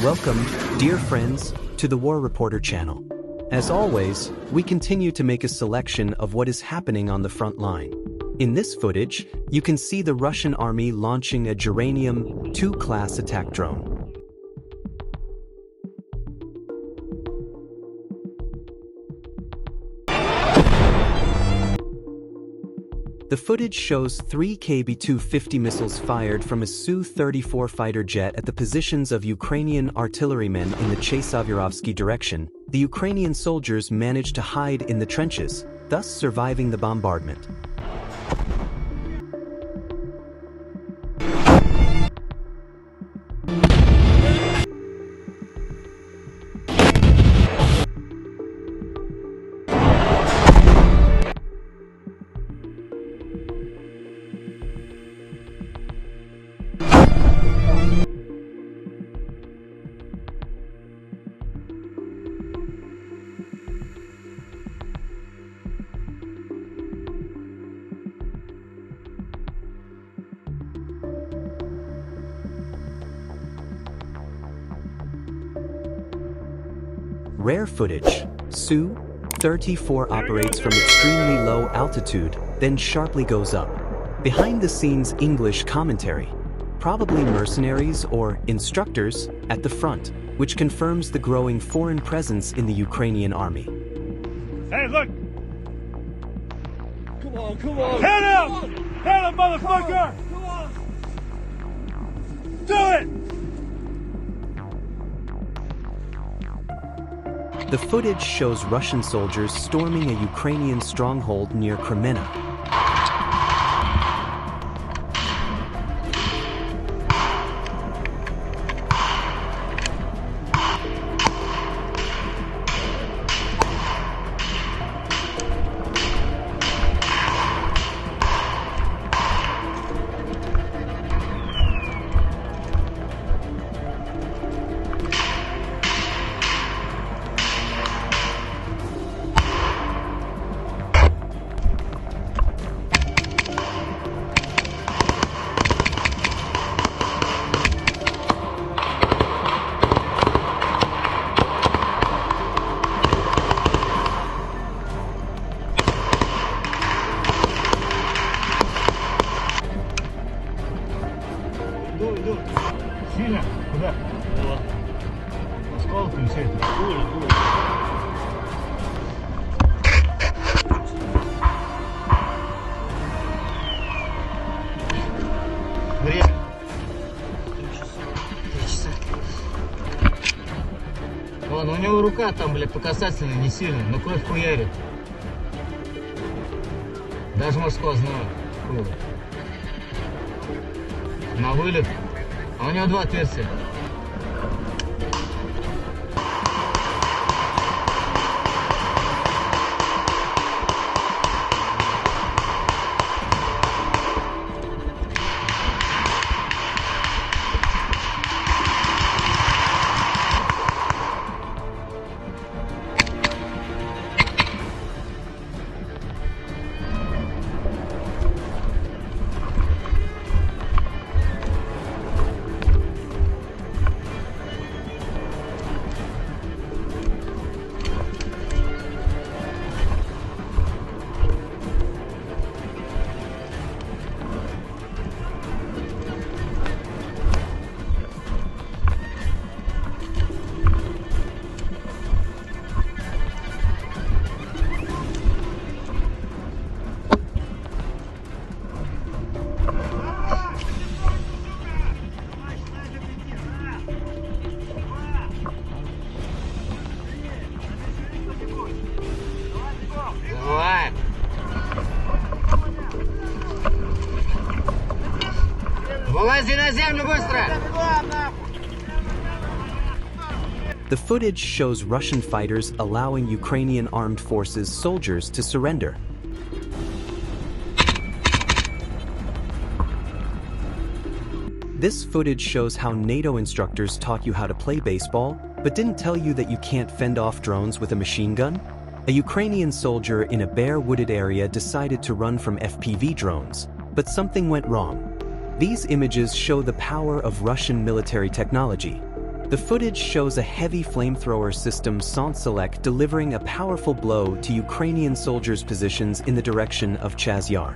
Welcome, dear friends, to the War Reporter channel. As always, we continue to make a selection of what is happening on the front line. In this footage, you can see the Russian army launching a Geranium 2 class attack drone. The footage shows 3 Kb-250 missiles fired from a Su-34 fighter jet at the positions of Ukrainian artillerymen in the Chesavyrovsky direction. The Ukrainian soldiers managed to hide in the trenches, thus surviving the bombardment. Rare footage. Su-34 operates from extremely low altitude, then sharply goes up. Behind the scenes English commentary. Probably mercenaries or instructors at the front, which confirms the growing foreign presence in the Ukrainian army. Hey, look! Come on! Head up! Head up, motherfucker! Come on! Do it! The footage shows Russian soldiers storming a Ukrainian stronghold near Kremenna. Иду. Сильно? Куда? Вот. Осколком все это. Дуй. Время. 3 часа. Вон, у него рука там, блядь, по касательной не сильно, но кровь хуярит. Даже мужского знаю. На вылет. А у него 2 отверстия. Вылази на землю быстро! The footage shows Russian fighters allowing Ukrainian armed forces soldiers to surrender. This footage shows how NATO instructors taught you how to play baseball, but didn't tell you that you can't fend off drones with a machine gun. A Ukrainian soldier in a bare wooded area decided to run from FPV drones, but something went wrong. These images show the power of Russian military technology. The footage shows a heavy flamethrower system Saint-Select delivering a powerful blow to Ukrainian soldiers' positions in the direction of Chas Yar.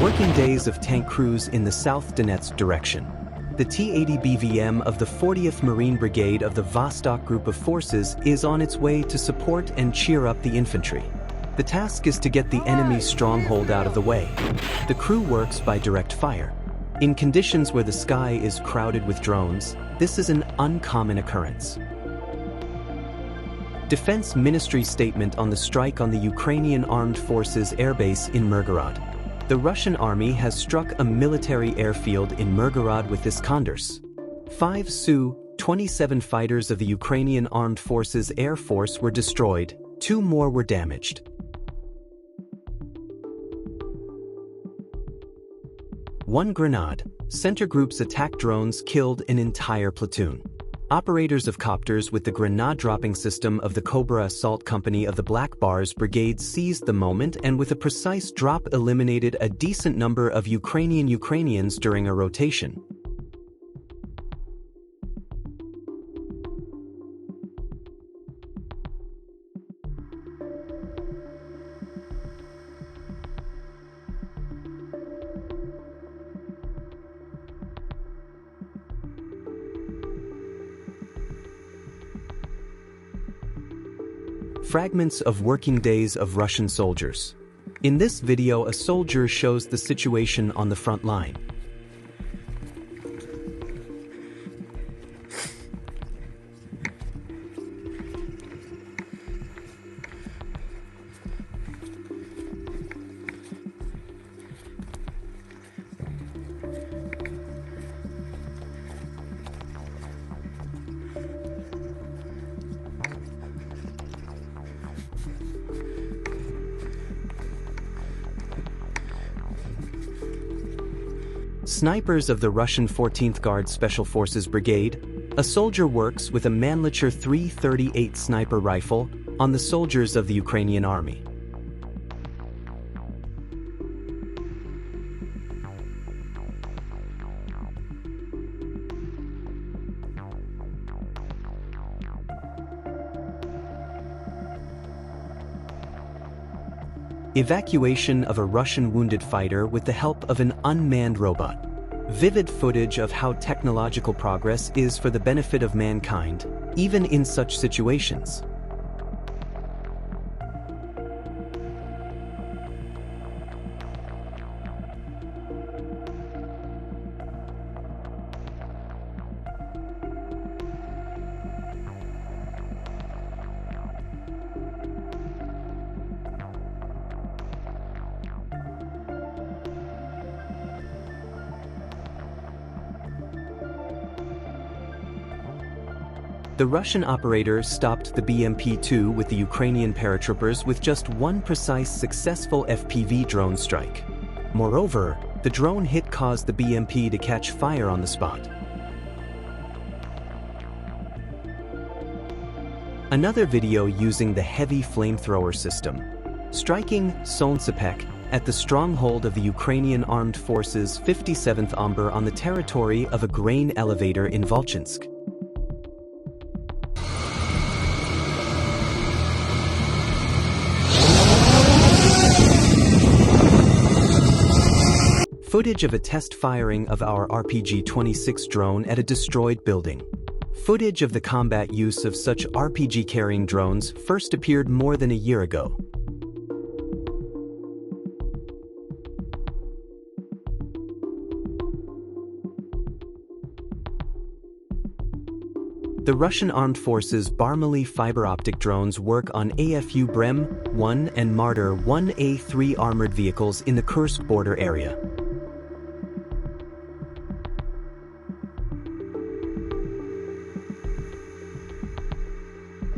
Working days of tank crews in the South Donetsk direction. The T-80 BVM of the 40th Marine Brigade of the Vostok Group of Forces is on its way to support and cheer up the infantry. The task is to get the enemy's stronghold out of the way. The crew works by direct fire. In conditions where the sky is crowded with drones, this is an uncommon occurrence. Defense Ministry statement on the strike on the Ukrainian Armed Forces airbase in Mirgorod. The Russian army has struck a military airfield in Mirgorod with Iskanders. 5 Su-27 fighters of the Ukrainian Armed Forces Air Force were destroyed, 2 more were damaged. 1 Grenade. Center groups attack drones killed an entire platoon. Operators of copters with the grenade-dropping system of the Cobra Assault Company of the Black Bars Brigade seized the moment and with a precise drop eliminated a decent number of Ukrainians during a rotation. Fragments of working days of Russian soldiers. In this video, a soldier shows the situation on the front line. Snipers of the Russian 14th Guard Special Forces Brigade, a soldier works with a Mannlicher 338 sniper rifle on the soldiers of the Ukrainian army. Evacuation of a Russian wounded fighter with the help of an unmanned robot. Vivid footage of how technological progress is for the benefit of mankind, even in such situations. The Russian operator stopped the BMP-2 with the Ukrainian paratroopers with just one precise successful FPV drone strike. Moreover, the drone hit caused the BMP to catch fire on the spot. Another video using the heavy flamethrower system, striking Saint-Select at the stronghold of the Ukrainian Armed Forces 57th Omber on the territory of a grain elevator in Volchansk. Footage of a test firing of our RPG-26 drone at a destroyed building. Footage of the combat use of such RPG-carrying drones first appeared more than a year ago. The Russian Armed Forces Barmaly fiber optic drones work on AFU Brem-1 and Marder 1A3 armored vehicles in the Kursk border area.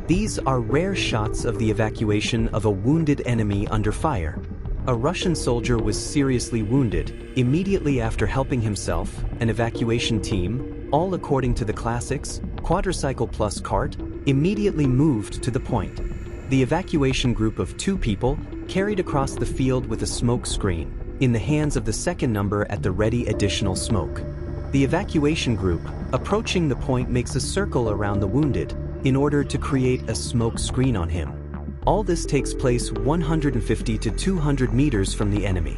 These are rare shots of the evacuation of a wounded enemy under fire. A Russian soldier was seriously wounded immediately after helping himself, an evacuation team, all according to the classics, quadricycle plus cart, immediately moved to the point. The evacuation group of 2 people carried across the field with a smoke screen, in the hands of the second number at the ready additional smoke. The evacuation group, approaching the point, makes a circle around the wounded in order to create a smoke screen on him. All this takes place 150 to 200 meters from the enemy.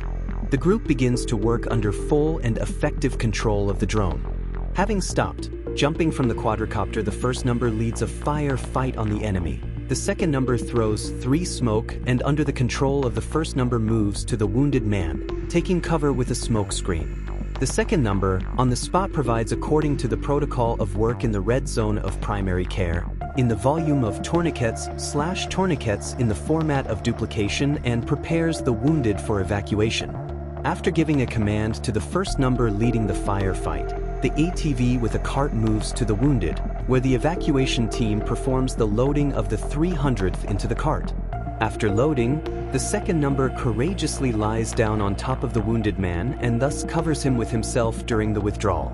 The group begins to work under full and effective control of the drone. Having stopped, jumping from the quadricopter, the first number leads a fire fight on the enemy. The second number throws 3 smoke and under the control of the first number moves to the wounded man, taking cover with a smoke screen. The second number, on the spot, provides according to the protocol of work in the red zone of primary care, in the volume of tourniquets/tourniquets in the format of duplication, and prepares the wounded for evacuation. After giving a command to the first number leading the firefight, the ATV with a cart moves to the wounded, where the evacuation team performs the loading of the 300th into the cart. After loading, the second number courageously lies down on top of the wounded man and thus covers him with himself during the withdrawal.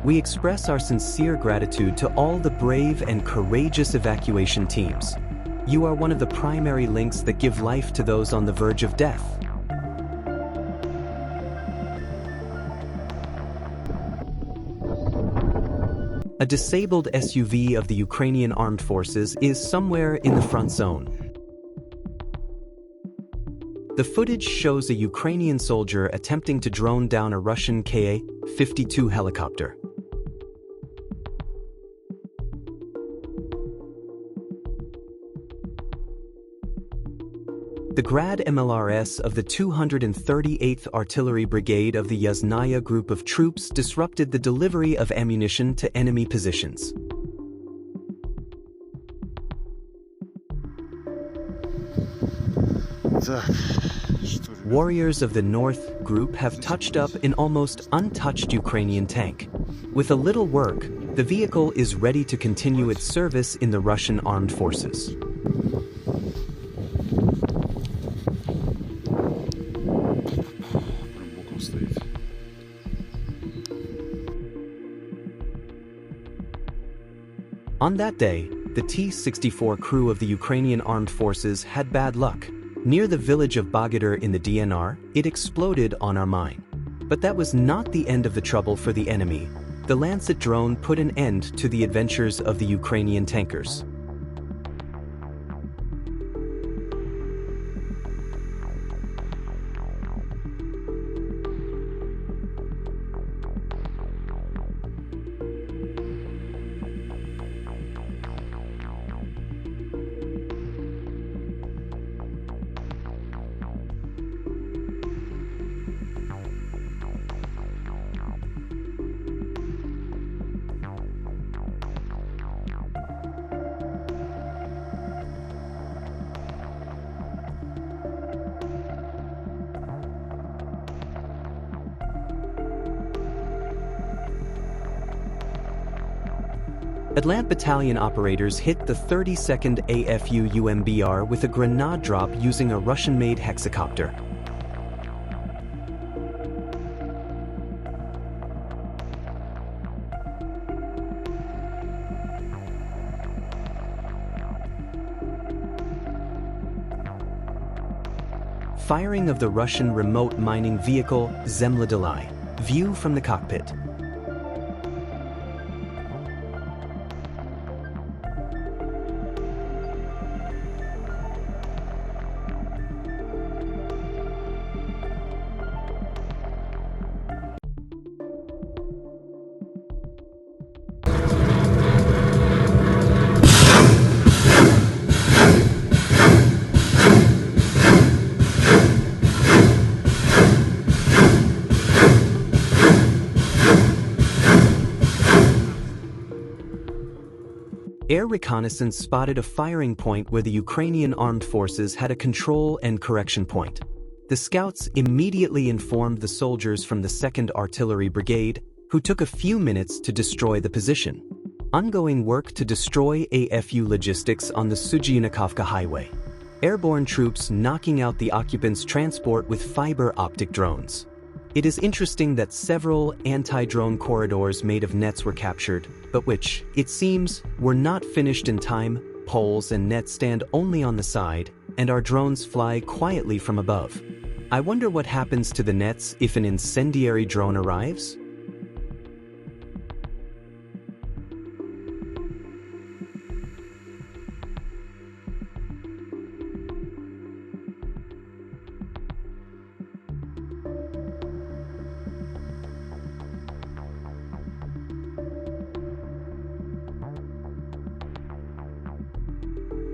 We express our sincere gratitude to all the brave and courageous evacuation teams. You are one of the primary links that give life to those on the verge of death. A disabled SUV of the Ukrainian armed forces is somewhere in the front zone. The footage shows a Ukrainian soldier attempting to drone down a Russian Ka-52 helicopter. The Grad MLRS of the 238th Artillery Brigade of the Yasnaya group of troops disrupted the delivery of ammunition to enemy positions. Warriors of the North group have touched up an almost untouched Ukrainian tank. With a little work, the vehicle is ready to continue its service in the Russian armed forces. On that day, the T-64 crew of the Ukrainian armed forces had bad luck. Near the village of Bogodar in the DNR, it exploded on our mine. But that was not the end of the trouble for the enemy. The Lancet drone put an end to the adventures of the Ukrainian tankers. Atlant Battalion operators hit the 32nd AFU UMBR with a grenade drop using a Russian-made hexacopter. Firing of the Russian remote mining vehicle Zemlya. View from the cockpit. Air reconnaissance spotted a firing point where the Ukrainian armed forces had a control and correction point. The scouts immediately informed the soldiers from the 2nd Artillery Brigade, who took a few minutes to destroy the position. Ongoing work to destroy AFU logistics on the Sudzhyinikovka highway. Airborne troops knocking out the occupants' transport with fiber optic drones. It is interesting that several anti-drone corridors made of nets were captured, but which, it seems, were not finished in time. Poles and nets stand only on the side, and our drones fly quietly from above. I wonder what happens to the nets if an incendiary drone arrives?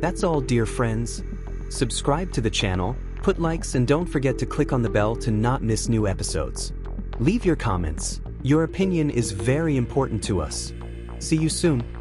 That's all, dear friends. Subscribe to the channel, put likes, and don't forget to click on the bell to not miss new episodes. Leave your comments. Your opinion is very important to us. See you soon.